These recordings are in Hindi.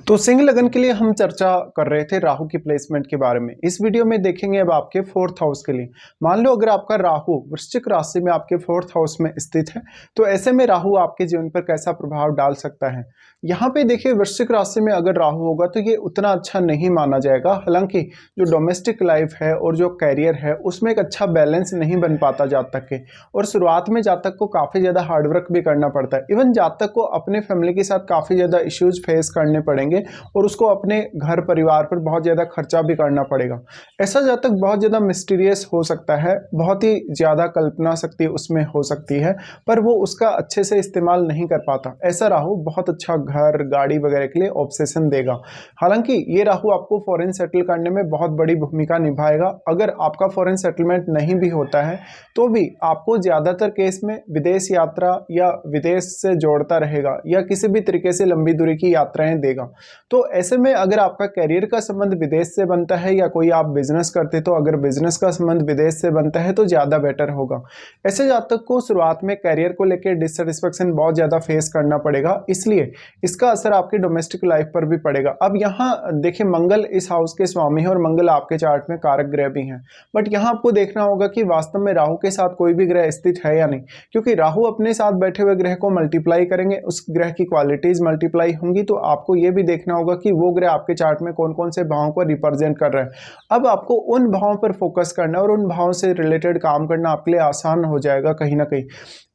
तो सिंह लगन के लिए हम चर्चा कर रहे थे राहु की प्लेसमेंट के बारे में। इस वीडियो में देखेंगे अब आपके फोर्थ हाउस के लिए। मान लो अगर आपका राहु वृश्चिक राशि में आपके फोर्थ हाउस में स्थित है तो ऐसे में राहु आपके जीवन पर कैसा प्रभाव डाल सकता है। यहाँ पे देखिए, वृश्चिक राशि में अगर राहु होगा तो ये उतना अच्छा नहीं माना जाएगा। हालांकि जो डोमेस्टिक लाइफ है और जो कैरियर है उसमें एक अच्छा बैलेंस नहीं बन पाता जातक के, और शुरुआत में जातक को काफ़ी ज़्यादा हार्डवर्क भी करना पड़ता है। इवन जातक को अपने फैमिली के साथ काफ़ी ज़्यादा इश्यूज फेस करने पड़ेंगे और उसको अपने घर परिवार पर बहुत ज़्यादा खर्चा भी करना पड़ेगा। ऐसा जातक बहुत ज़्यादा मिस्टीरियस हो सकता है, बहुत ही ज़्यादा कल्पना शक्ति उसमें हो सकती है, पर वो उसका अच्छे से इस्तेमाल नहीं कर पाता। ऐसा राहु बहुत अच्छा घर गाड़ी वगैरह के लिए ऑब्सेशन देगा। हालांकि ये राहु आपको फॉरेन सेटल करने में बहुत बड़ी भूमिका निभाएगा। अगर आपका फॉरेन सेटलमेंट नहीं भी होता है तो भी आपको ज़्यादातर केस में विदेश यात्रा या विदेश से जोड़ता रहेगा या किसी भी तरीके से लंबी दूरी की यात्राएं देगा। तो ऐसे में अगर आपका करियर का संबंध विदेश से बनता है या कोई आप बिजनेस करते तो अगर बिजनेस का संबंध विदेश से बनता है तो ज़्यादा बेटर होगा। ऐसे जातक को शुरुआत में करियर को लेकर डिससेटिस्फेक्शन बहुत ज़्यादा फेस करना पड़ेगा, इसलिए इसका असर आपकी डोमेस्टिक लाइफ पर भी पड़ेगा। अब यहाँ देखिए, मंगल इस हाउस के स्वामी है और मंगल आपके चार्ट में कारक ग्रह भी हैं, बट यहाँ आपको देखना होगा कि वास्तव में राहु के साथ कोई भी ग्रह स्थित है या नहीं, क्योंकि राहु अपने साथ बैठे हुए ग्रह को मल्टीप्लाई करेंगे, उस ग्रह की क्वालिटीज मल्टीप्लाई होंगी। तो आपको ये भी देखना होगा कि वो ग्रह आपके चार्ट में कौन कौन से भावों को रिप्रेजेंट कर रहे हैं। अब आपको उन भावों पर फोकस करना और उन भावों से रिलेटेड काम करना आपके लिए आसान हो जाएगा। कहीं ना कहीं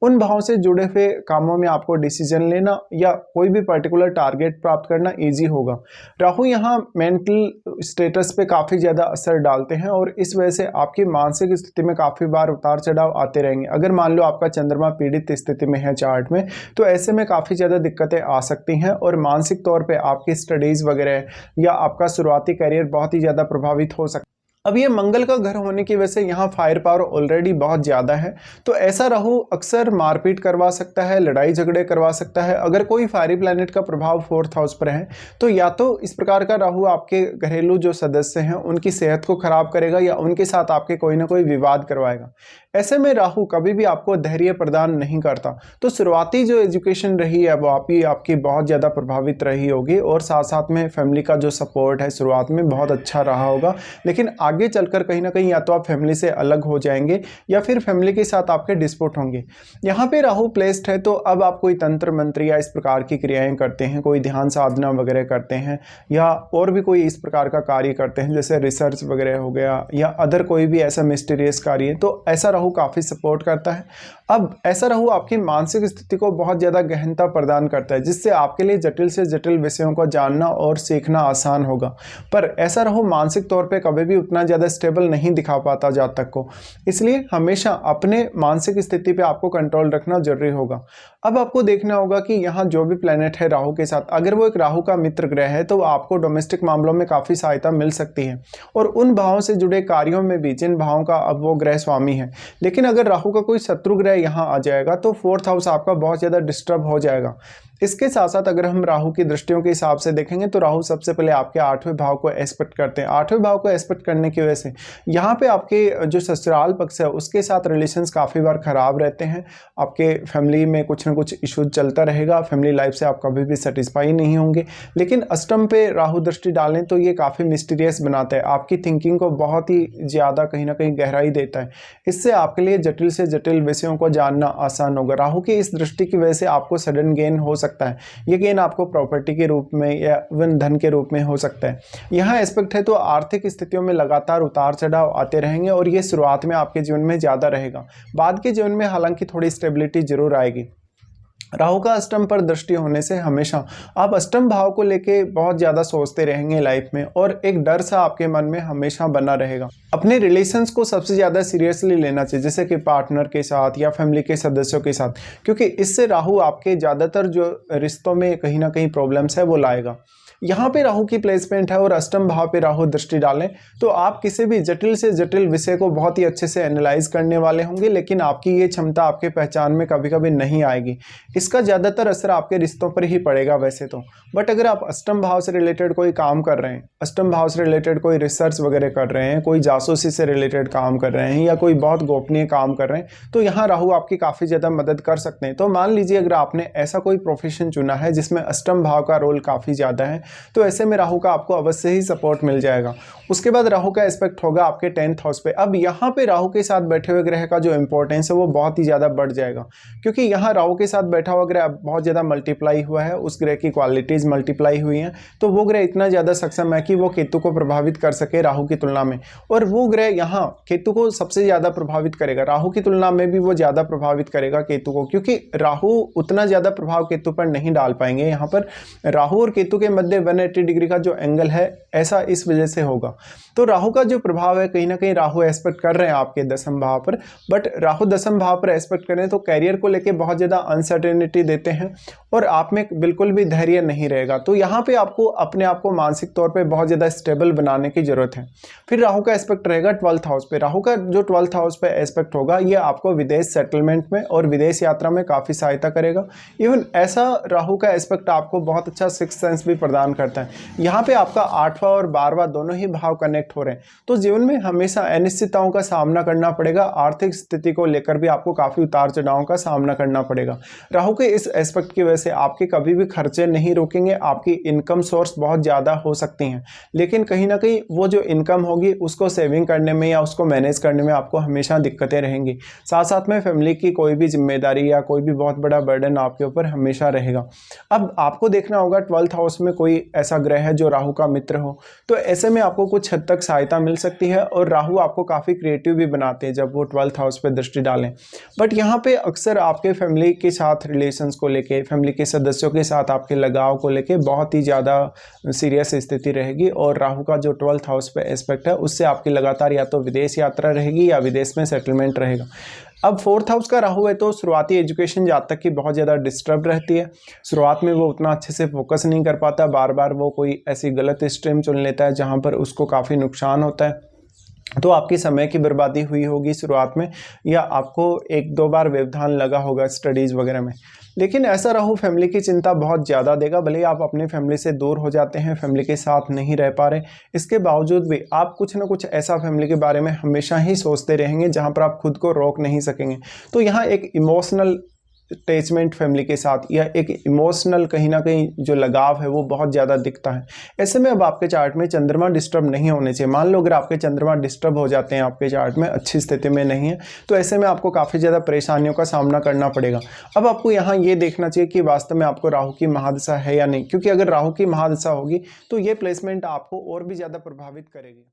उन भावों से जुड़े हुए कामों में आपको डिसीजन लेना या कोई भी पर्टिकुलर टारगेट प्राप्त करना इजी होगा। राहु यहाँ मेंटल स्टेटस पे काफ़ी ज़्यादा असर डालते हैं और इस वजह से आपकी मानसिक स्थिति में काफ़ी बार उतार चढ़ाव आते रहेंगे। अगर मान लो आपका चंद्रमा पीड़ित स्थिति में है चार्ट में, तो ऐसे में काफ़ी ज़्यादा दिक्कतें आ सकती हैं और मानसिक तौर पे आपकी स्टडीज़ वगैरह या आपका शुरुआती करियर बहुत ही ज़्यादा प्रभावित हो सकता है। अब ये मंगल का घर होने की वजह से यहाँ फायर पावर ऑलरेडी बहुत ज़्यादा है, तो ऐसा राहु अक्सर मारपीट करवा सकता है, लड़ाई झगड़े करवा सकता है। अगर कोई फायरी प्लैनेट का प्रभाव फोर्थ हाउस पर है तो या तो इस प्रकार का राहु आपके घरेलू जो सदस्य हैं उनकी सेहत को खराब करेगा या उनके साथ आपके कोई ना कोई विवाद करवाएगा। ऐसे में राहु कभी भी आपको धैर्य प्रदान नहीं करता, तो शुरुआती जो एजुकेशन रही है वो आपकी बहुत ज़्यादा प्रभावित रही होगी और साथ साथ में फैमिली का जो सपोर्ट है शुरुआत में बहुत अच्छा रहा होगा। लेकिन आगे चलकर कहीं ना कहीं या तो आप फैमिली से अलग हो जाएंगे या फिर फैमिली के साथ आपके डिस्प्यूट होंगे। यहाँ पे राहु प्लेस्ड है तो अब आप कोई तंत्र मंत्र या इस प्रकार की क्रियाएं करते हैं, कोई ध्यान साधना वगैरह करते हैं या और भी कोई इस प्रकार का कार्य करते हैं जैसे रिसर्च वगैरह हो गया या अदर कोई भी ऐसा मिस्टीरियस कार्य, तो ऐसा राहु काफ़ी सपोर्ट करता है। अब ऐसा राहु आपकी मानसिक स्थिति को बहुत ज़्यादा गहनता प्रदान करता है, जिससे आपके लिए जटिल से जटिल विषयों को जानना और सीखना आसान होगा। पर ऐसा राहु मानसिक तौर पे कभी भी उतना ज़्यादा स्टेबल नहीं दिखा पाता जातक को, इसलिए हमेशा अपने मानसिक स्थिति पे आपको कंट्रोल रखना जरूरी होगा। अब आपको देखना होगा कि यहाँ जो भी प्लेनेट है राहु के साथ, अगर वो एक राहु का मित्र ग्रह है तो आपको डोमेस्टिक मामलों में काफ़ी सहायता मिल सकती है और उन भावों से जुड़े कार्यों में भी जिन भावों का अब वो ग्रह स्वामी है। लेकिन अगर राहु का कोई शत्रु ग्रह यहाँ आ जाएगा तो फोर्थ हाउस आपका बहुत ज़्यादा डिस्टर्ब हो जाएगा। इसके साथ साथ अगर हम राहु की दृष्टियों के हिसाब से देखेंगे तो राहु सबसे पहले आपके 8वें भाव को एस्पेक्ट करते हैं। 8वें भाव को एस्पेक्ट करने की वजह से यहाँ पे आपके जो ससुराल पक्ष है उसके साथ रिलेशंस काफ़ी बार खराब रहते हैं। आपके फैमिली में कुछ ना कुछ इशू चलता रहेगा, फैमिली लाइफ से आप कभी भी सेटिस्फाई नहीं होंगे। लेकिन अष्टम पे राहु दृष्टि डालें तो ये काफ़ी मिस्टीरियस बनाता है, आपकी थिंकिंग को बहुत ही ज़्यादा कहीं ना कहीं गहराई देता है। इससे आपके लिए जटिल से जटिल विषयों को जानना आसान होगा। राहु की इस दृष्टि की वजह से आपको सडन गेन हो सकता है। ये गेन आपको प्रॉपर्टी के रूप में या इवन धन के रूप में हो सकता है। यहाँ एस्पेक्ट है तो आर्थिक स्थितियों में लगातार उतार चढ़ाव आते रहेंगे और ये शुरुआत में आपके जीवन में ज़्यादा रहेगा। बाद के जीवन में हालांकि थोड़ी स्टेबिलिटी जरूर आएगी। राहु का अष्टम पर दृष्टि होने से हमेशा आप अष्टम भाव को लेके बहुत ज़्यादा सोचते रहेंगे लाइफ में और एक डर सा आपके मन में हमेशा बना रहेगा। अपने रिलेशंस को सबसे ज़्यादा सीरियसली लेना चाहिए, जैसे कि पार्टनर के साथ या फैमिली के सदस्यों के साथ, क्योंकि इससे राहु आपके ज़्यादातर जो रिश्तों में कहीं ना कहीं प्रॉब्लम्स है वो लाएगा। यहाँ पे राहु की प्लेसमेंट है और अष्टम भाव पे राहु दृष्टि डालें तो आप किसी भी जटिल से जटिल विषय को बहुत ही अच्छे से एनालाइज करने वाले होंगे, लेकिन आपकी ये क्षमता आपके पहचान में कभी कभी नहीं आएगी। इसका ज़्यादातर असर आपके रिश्तों पर ही पड़ेगा वैसे तो। बट अगर आप अष्टम भाव से रिलेटेड कोई काम कर रहे हैं, अष्टम भाव से रिलेटेड कोई रिसर्च वगैरह कर रहे हैं, कोई जासूसी से रिलेटेड काम कर रहे हैं या कोई बहुत गोपनीय काम कर रहे हैं, तो यहाँ राहु आपकी काफ़ी ज़्यादा मदद कर सकते हैं। तो मान लीजिए अगर आपने ऐसा कोई प्रोफेशन चुना है जिसमें अष्टम भाव का रोल काफ़ी ज़्यादा है, तो ऐसे में राहु का आपको अवश्य ही सपोर्ट मिल जाएगा। उसके बाद राहु का एस्पेक्ट होगा आपके 10th हाउस पे। अब यहाँ पे राहु के साथ बैठे हुए ग्रह का जो इंपॉर्टेंस है वो बहुत ही ज़्यादा बढ़ जाएगा, क्योंकि यहाँ राहु के साथ बैठा हुआ ग्रह बहुत ज़्यादा मल्टीप्लाई हुआ है, उस ग्रह की क्वालिटीज़ मल्टीप्लाई हुई हैं, तो वो ग्रह इतना ज़्यादा सक्षम है कि वो केतु को प्रभावित कर सके राहु की तुलना में। और वो ग्रह यहाँ केतु को सबसे ज़्यादा प्रभावित करेगा, राहु की तुलना में भी वो ज़्यादा प्रभावित करेगा केतु को, क्योंकि राहु उतना ज़्यादा प्रभाव केतु पर नहीं डाल पाएंगे। यहाँ पर राहु और केतु के मध्य 180 डिग्री का जो एंगल है, ऐसा इस वजह से होगा। तो राहु का जो प्रभाव है, कहीं ना कहीं राहु एस्पेक्ट कर रहे हैं आपके 10th भाव पर, बट राहु 10th भाव पर एस्पेक्ट करें तो कैरियर को लेके बहुत ज़्यादा अनसर्टेनिटी देते हैं और आप में बिल्कुल भी धैर्य नहीं रहेगा। तो यहाँ पे आपको अपने आप को मानसिक तौर पे बहुत ज़्यादा स्टेबल बनाने की ज़रूरत है। फिर राहु का एस्पेक्ट रहेगा 12th हाउस पे। राहु का जो 12th हाउस पे एस्पेक्ट होगा, ये आपको विदेश सेटलमेंट में और विदेश यात्रा में काफ़ी सहायता करेगा। इवन ऐसा राहु का एस्पेक्ट आपको बहुत अच्छा सिक्स्थ सेंस भी प्रदान करता है। यहाँ पे आपका 8वां और 12वां दोनों ही भाव कनेक्ट हो रहे हैं, तो जीवन में हमेशा अनिश्चितताओं का सामना करना पड़ेगा। आर्थिक स्थिति को लेकर भी आपको काफ़ी उतार चढ़ावों का सामना करना पड़ेगा। राहु के इस एस्पेक्ट की वजह से आपके कभी भी खर्चे नहीं रुकेंगे, आपकी इनकम सोर्स बहुत ज़्यादा हो सकती हैं, लेकिन कहीं ना कहीं वो जो इनकम होगी उसको सेविंग करने में या उसको मैनेज करने में आपको हमेशा दिक्कतें रहेंगी। साथ साथ में फैमिली की कोई भी जिम्मेदारी या कोई भी बहुत बड़ा बर्डन आपके ऊपर हमेशा रहेगा। अब आपको देखना होगा 12th हाउस में कोई ऐसा ग्रह है जो राहु का मित्र हो, तो ऐसे में आपको कुछ हद तक सहायता मिल सकती है और राहु आपको काफ़ी क्रिएटिव भी बनाते हैं जब वो 12th हाउस पे दृष्टि डालें। बट यहाँ पे अक्सर आपके फैमिली के साथ रिलेशंस को लेके, फैमिली के सदस्यों के साथ आपके लगाव को लेके बहुत ही ज़्यादा सीरियस स्थिति रहेगी और राहु का जो 12th हाउस पे एस्पेक्ट है उससे आपकी लगातार या तो विदेश यात्रा रहेगी या विदेश में सेटलमेंट रहेगा। अब 4th हाउस का राहु है तो शुरुआती एजुकेशन जातक की बहुत ज़्यादा डिस्टर्ब रहती है। शुरुआत में वो उतना अच्छे से फोकस नहीं कर पाता, बार बार वो कोई ऐसी गलत स्ट्रीम चुन लेता है जहाँ पर उसको काफ़ी नुकसान होता है। तो आपकी समय की बर्बादी हुई होगी शुरुआत में, या आपको 1-2 बार व्यवधान लगा होगा स्टडीज़ वगैरह में। लेकिन ऐसा राहु फैमिली की चिंता बहुत ज़्यादा देगा। भले ही आप अपनी फैमिली से दूर हो जाते हैं, फैमिली के साथ नहीं रह पा रहे, इसके बावजूद भी आप कुछ ना कुछ ऐसा फैमिली के बारे में हमेशा ही सोचते रहेंगे जहाँ पर आप खुद को रोक नहीं सकेंगे। तो यहाँ एक इमोशनल अटैचमेंट फैमिली के साथ या एक इमोशनल कहीं ना कहीं जो लगाव है वो बहुत ज़्यादा दिखता है। ऐसे में अब आपके चार्ट में चंद्रमा डिस्टर्ब नहीं होने चाहिए। मान लो अगर आपके चंद्रमा डिस्टर्ब हो जाते हैं, आपके चार्ट में अच्छी स्थिति में नहीं है, तो ऐसे में आपको काफ़ी ज़्यादा परेशानियों का सामना करना पड़ेगा। अब आपको यहाँ ये देखना चाहिए कि वास्तव में आपको राहु की महादशा है या नहीं, क्योंकि अगर राहु की महादशा होगी तो ये प्लेसमेंट आपको और भी ज़्यादा प्रभावित करेगी।